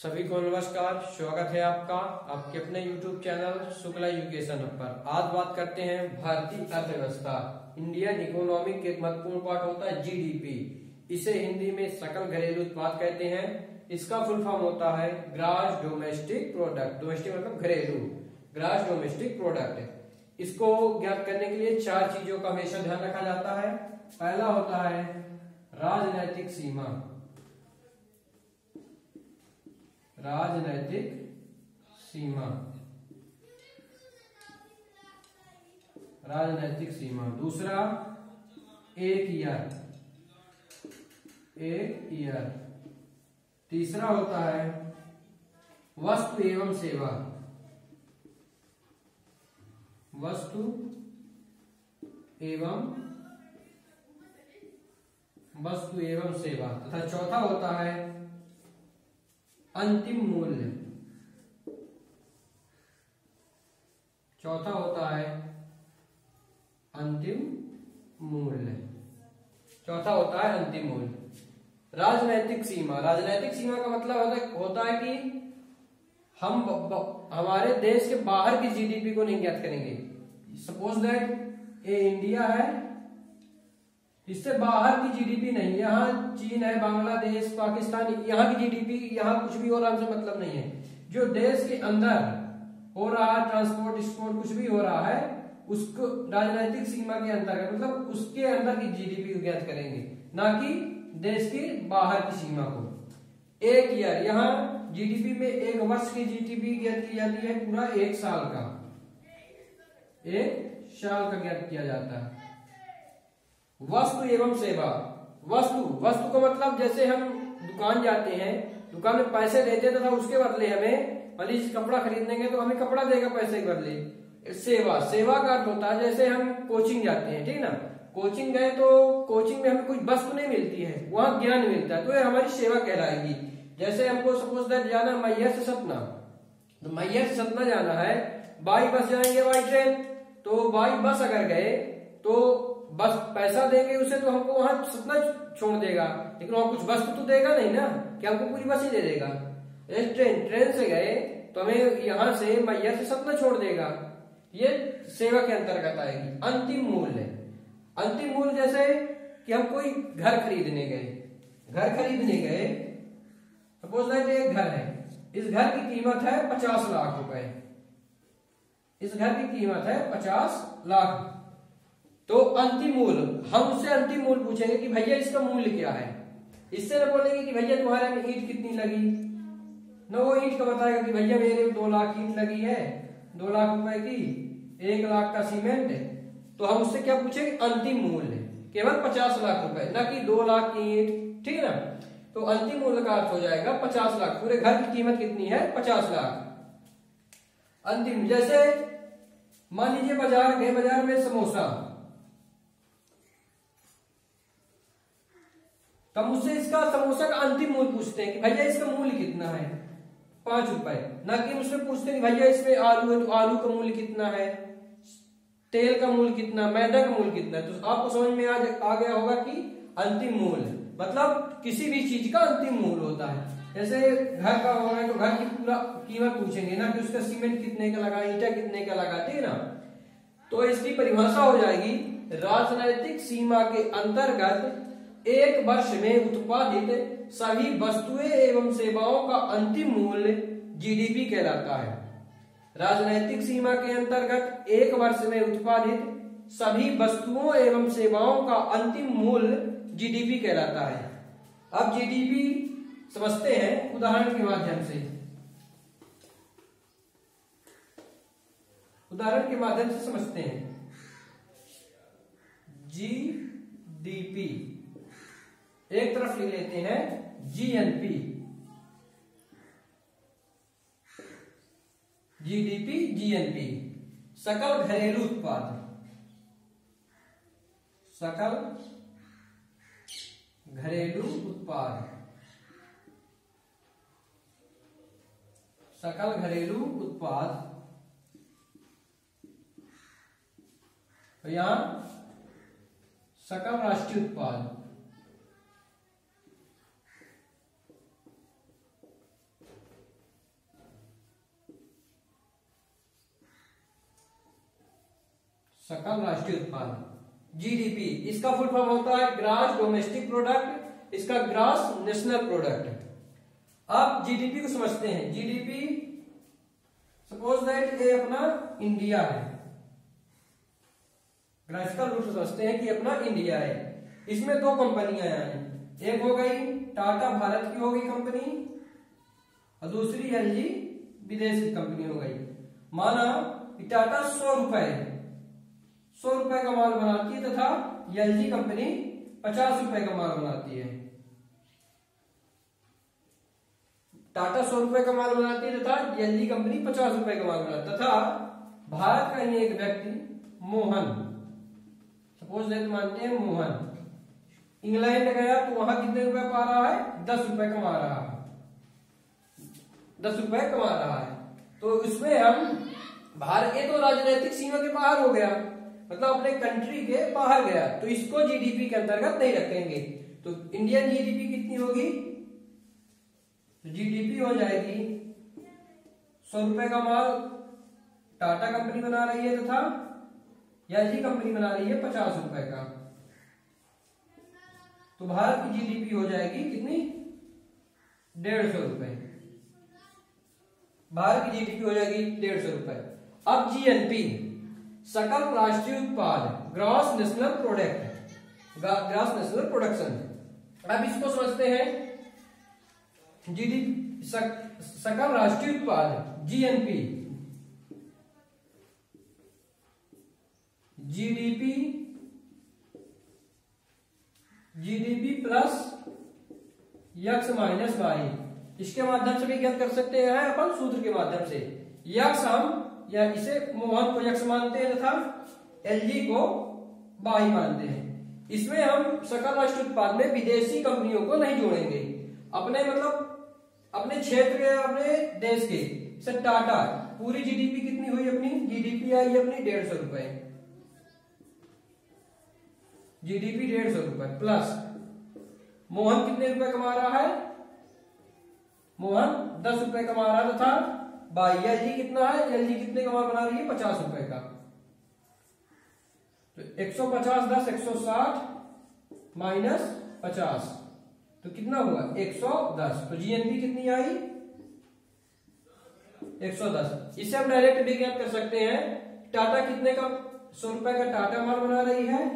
सभी को नमस्कार। स्वागत है आपका आपके अपने YouTube चैनल शुक्ला एजुकेशन पर। आज बात करते हैं भारतीय अर्थव्यवस्था। इंडियन इकोनॉमी के एक महत्वपूर्ण पार्ट होता है जीडीपी। इसे हिंदी में सकल घरेलू उत्पाद कहते हैं। इसका फुल फॉर्म होता है ग्रॉस डोमेस्टिक प्रोडक्ट। डोमेस्टिक मतलब घरेलू, ग्रॉस डोमेस्टिक प्रोडक्ट। इसको ज्ञात करने के लिए चार चीजों का हमेशा ध्यान रखा जाता है। पहला होता है राजनैतिक सीमा। राजनैतिक सीमा, राजनैतिक सीमा। दूसरा एक ईयर। तीसरा होता है वस्तु एवं सेवा। वस्तु एवं सेवा। तथा चौथा होता है अंतिम मूल्य। चौथा होता है अंतिम मूल्य। चौथा होता है अंतिम मूल्य। राजनैतिक सीमा। राजनैतिक सीमा का मतलब होता है कि हम हमारे देश के बाहर की जीडीपी को नहीं ज्ञात करेंगे। सपोज दैट ये इंडिया है, इससे बाहर की जीडीपी नहीं। यहाँ चीन है, बांग्लादेश, पाकिस्तान, यहाँ की जीडीपी, यहाँ कुछ भी हो रहा है हमसे मतलब नहीं है। जो देश के अंदर हो रहा है, ट्रांसपोर्ट एक्सपोर्ट कुछ भी हो रहा है, उसको राजनीतिक सीमा के अंतर्गत मतलब उसके अंदर की जीडीपी को ज्ञात करेंगे, ना कि देश के बाहर की सीमा को। एक ईयर, यहाँ जीडीपी में एक वर्ष की जीडीपी ज्ञात की जाती है, पूरा एक साल का ज्ञात किया जाता है। वस्तु एवं सेवा। वस्तु का मतलब जैसे हम दुकान जाते हैं, दुकान में पैसे देते हैं तथा उसके बदले हमें मान लीजिए कपड़ा खरीदनेंगे तो हमें कपड़ा देगा पैसे के बदले। सेवा का अर्थ होता है जैसे हम कोचिंग जाते हैं, ठीक ना। कोचिंग गए तो कोचिंग में हमें कुछ वस्तु नहीं मिलती है, वहां ज्ञान मिलता है, तो ये हमारी सेवा कहलाएगी। जैसे हमको सपोज दैट जाना मैहर से सतना, तो मैहर से सतना जाना है, बाई बस जाएंगे, बाई ट्रेन, तो बाई बस अगर गए तो बस पैसा देंगे उसे तो हमको वहां सतना छोड़ देगा, लेकिन वहां कुछ वस्तु तो देगा नहीं ना कि हमको पूरी बस ही दे देगा। ट्रेन से गए तो हमें यहाँ से मैहर से सतना छोड़ देगा। ये सेवा के अंतर्गत आएगी। अंतिम मूल्य जैसे कि हम कोई घर खरीदने गए, सपोज दैट एक घर है, इस घर की कीमत है 50 लाख रुपए। इस घर की कीमत है 50 लाख। तो अंतिम मूल्य, हम उससे अंतिम मूल्य पूछेंगे कि भैया इसका मूल्य क्या है। इससे न बोलेंगे कि भैया तुम्हारे में ईंट कितनी लगी, न वो ईंट का बताएगा कि भैया मेरे 2 लाख ईंट लगी है, 2 लाख रुपए की, 1 लाख का सीमेंट है। तो हम उससे क्या पूछेंगे, अंतिम मूल्य, केवल 50 लाख रुपए, न कि 2 लाख की ईंट, ठीक है ना। तो अंतिम मूल्य का अर्थ हो जाएगा 50 लाख। पूरे घर की कीमत कितनी है, 50 लाख। अंतिम, जैसे मान लीजिए बाजार गए, बाजार में समोसा, तब मुझसे इसका समोसा का अंतिम मूल्य पूछते हैं कि भैया इसका मूल्य कितना है, 5 रुपए। ना कि मुझसे पूछते हैं कि भैया इसमें आलू है तो आलू का मूल्य कितना है, तेल का मूल्य कितना, मैदा का मूल्य कितना है। तो आपको समझ में आ गया होगा कि अंतिम मूल्य मतलब किसी भी चीज का अंतिम मूल्य होता है। जैसे घर का होगा तो घर की पूरा कीमत पूछेंगे, ना कि उसका सीमेंट कितने का लगा, ईंटा कितने का लगा, ठीक है ना। तो इसकी परिभाषा हो जाएगी, राजनैतिक सीमा के अंतर्गत एक वर्ष में उत्पादित सभी वस्तुएं एवं सेवाओं का अंतिम मूल्य जीडीपी कहलाता है। राजनैतिक सीमा के अंतर्गत एक वर्ष में उत्पादित सभी वस्तुओं एवं सेवाओं का अंतिम मूल्य जीडीपी कहलाता है। अब जीडीपी समझते हैं उदाहरण के माध्यम से। समझते हैं जीडीपी। एक तरफ लिख लेते हैं जीएनपी, जीडीपी, जीएनपी, सकल घरेलू उत्पाद। सकल घरेलू उत्पाद, सकल घरेलू उत्पाद। तो यहां सकल राष्ट्रीय उत्पाद, सकल राष्ट्रीय उत्पादन, जीडीपी, इसका फुल फॉर्म होता है ग्रॉस डोमेस्टिक प्रोडक्ट, इसका ग्रॉस नेशनल प्रोडक्ट। आप जीडीपी को समझते हैं, जीडीपी सपोज दैट ये अपना इंडिया है, ग्राफिकल रूप से समझते हैं कि अपना इंडिया है, इसमें दो कंपनियां हैं, एक हो गई टाटा भारत की हो गई कंपनी और दूसरी एलजी विदेश की कंपनी हो गई। माना कि टाटा 100 रुपए का माल बनाती है तथा एलजी कंपनी 50 रुपए का माल बनाती है। टाटा 100 रुपए का माल बनाती है तथा एलजी कंपनी 50 रुपए का माल बनाती है, तथा भारत का ही एक व्यक्ति मोहन, सपोज दैट मानते हैं मोहन इंग्लैंड गया तो वहां कितने रुपए पा रहा है, 10 रुपए कमा रहा है, 10 रुपए कमा रहा है। तो इसमें हम भारत के तो राजनीतिक सीमा के बाहर हो गया, मतलब अपने कंट्री के बाहर गया, तो इसको जीडीपी के अंतर्गत नहीं रखेंगे। तो इंडियन जीडीपी कितनी होगी, तो जीडीपी हो जाएगी 100 रुपए का माल टाटा कंपनी बना रही है तथा एलजी कंपनी बना रही है 50 रुपए का, तो भारत की जीडीपी हो जाएगी कितनी, 150 रुपए। भारत की जीडीपी हो जाएगी 150 रुपए। अब जीएनपी, सकल राष्ट्रीय उत्पाद, gross national product, gross national production. अब इसको समझते हैं, जीडीपी सकल राष्ट्रीय उत्पाद, GNP, GDP plus x minus y, इसके माध्यम से भी ज्ञात कर सकते हैं अपन सूत्र के माध्यम से। यक्स हम या इसे मोहन को यक्स मानते हैं तथा एलजी को वाई मानते हैं। इसमें हम सकल राष्ट्रीय उत्पाद में विदेशी कंपनियों को नहीं जोड़ेंगे, अपने मतलब अपने क्षेत्र के, अपने देश के। जैसे टाटा, पूरी जीडीपी कितनी हुई अपनी, जीडीपी आई अपनी 150 रुपए, जीडीपी 150 रुपए प्लस मोहन कितने रुपए कमा रहा है, मोहन 10 रुपए कमा रहा है तथा बाई एलजी कितना है, एलजी कितने का माल बना रही है, 50 रुपए का। तो 150 10 160 माइनस 50 तो कितना हुआ 110, तो जीएनपी कितनी आई 110। इससे हम डायरेक्ट भी ज्ञात कर सकते हैं टाटा कितने का 100 रुपए का टाटा माल बना रही है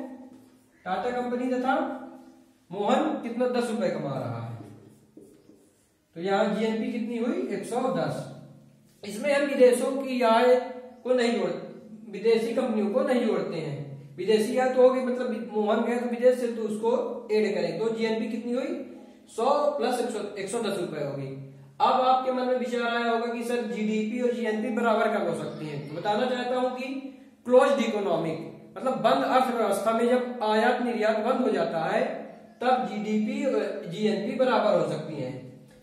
टाटा कंपनी, तथा मोहन कितना 10 रुपए कमा रहा है, तो यहां जीएनपी कितनी हुई 110। इसमें हम विदेशों की आय को नहीं जोड़ते, विदेशी कंपनियों को नहीं जोड़ते हैं। विदेशी आय तो होगी, मतलब मोहन गए तो विदेश से, तो उसको ऐड करें, तो जीएनपी कितनी हुई 100 प्लस 110 रुपए होगी। अब आपके मन में विचार आया होगा कि सर जीडीपी और जीएनपी बराबर कब हो सकती है, तो बताना चाहता हूं कि क्लोज्ड इकोनॉमिक मतलब बंद अर्थव्यवस्था में जब आयात निर्यात बंद हो जाता है तब जीडीपी और जीएनपी बराबर हो सकती है।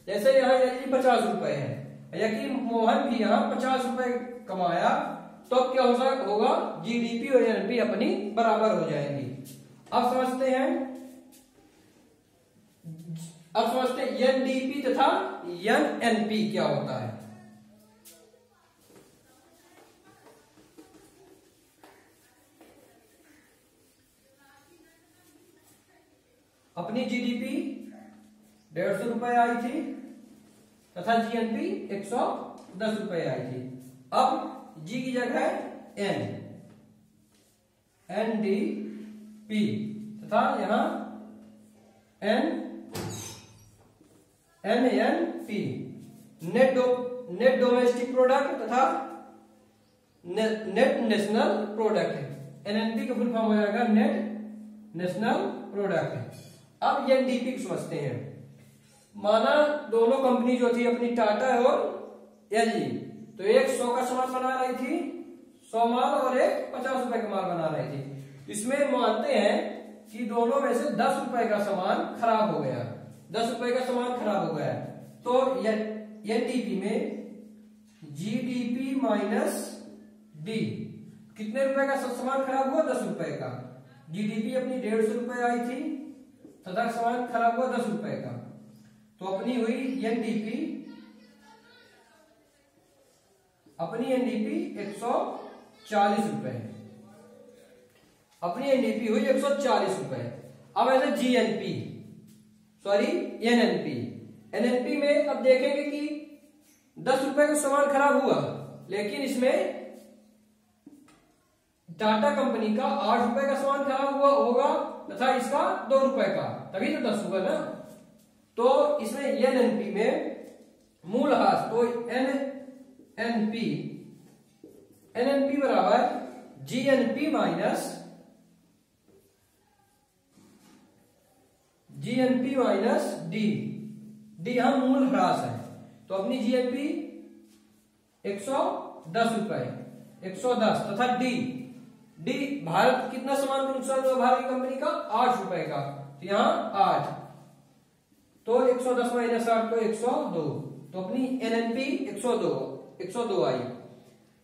जैसे यहाँ एलजी 50 रुपए है, या कि मोहन भी यहाँ 50 रुपए कमाया, तो अब क्या होगा जीडीपी और एनपी अपनी बराबर हो जाएंगी। अब समझते हैं एनडीपी तथा एनएनपी क्या होता है। अपनी जीडीपी 150 रुपए आई थी तथा जीएनपी 110 रुपए आई थी। अब जी की जगह एन, एनडीपी तथा यहां एनएनपी, नेट डोमेस्टिक प्रोडक्ट तथा नेट नेशनल प्रोडक्ट। एनएनपी का फुल फॉर्म हो जाएगा नेट नेशनल प्रोडक्ट। अब एनडीपी को समझते हैं। माना दोनों कंपनी जो थी अपनी टाटा और एलजी, तो एक 100 का सामान बना रही थी 100 माल, और एक 50 रुपए का माल बना रही थी। इसमें मानते हैं कि दोनों में से 10 रुपए का सामान खराब हो गया, 10 रुपए का सामान खराब हो गया, तो एनडीपी में जीडीपी माइनस डी, कितने रुपए का सामान खराब हुआ 10 रुपए का। जीडीपी अपनी 150 रुपए आई थी तथा सामान खराब हुआ 10 रुपए का, तो अपनी हुई एनडीपी, अपनी एनडीपी 140 रुपए। अपनी एनडीपी हुई 140 रुपए। अब ऐसे जीएनपी सॉरी एनएनपी, एनएनपी में अब देखेंगे कि 10 रुपए का सामान खराब हुआ, लेकिन इसमें टाटा कंपनी का 8 रुपए का सामान खराब हुआ होगा तथा इसका 2 रुपए का, तभी तो 10 हुआ ना। तो इसमें एनएनपी में मूलहास, तो एनएनपी बराबर जीएनपी माइनस डी, डी यहां मूल ह्रास है। तो अपनी जीएनपी 110 रुपए, 110 तथा डी भारत कितना सामान का नुकसान हुआ भारत की कंपनी का 8 रुपए का, तो यहां 8, तो 110 माइनस 8 तो 102, तो अपनी एनएनपी 102 आई।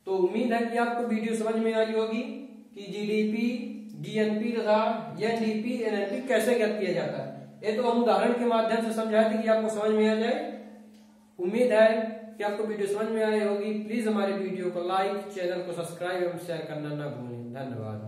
तो उम्मीद है कि आपको वीडियो समझ में आई होगी कि जीडीपी, जीएनपी तथा एनडीपी, एनएनपी कैसे ज्ञात किया जाता है। ये तो हम उदाहरण के माध्यम से समझाए थे कि आपको समझ में आ जाए। उम्मीद है कि आपको वीडियो समझ में आई होगी। प्लीज हमारे वीडियो को लाइक, चैनल को सब्सक्राइब एवं शेयर करना न भूलें। धन्यवाद।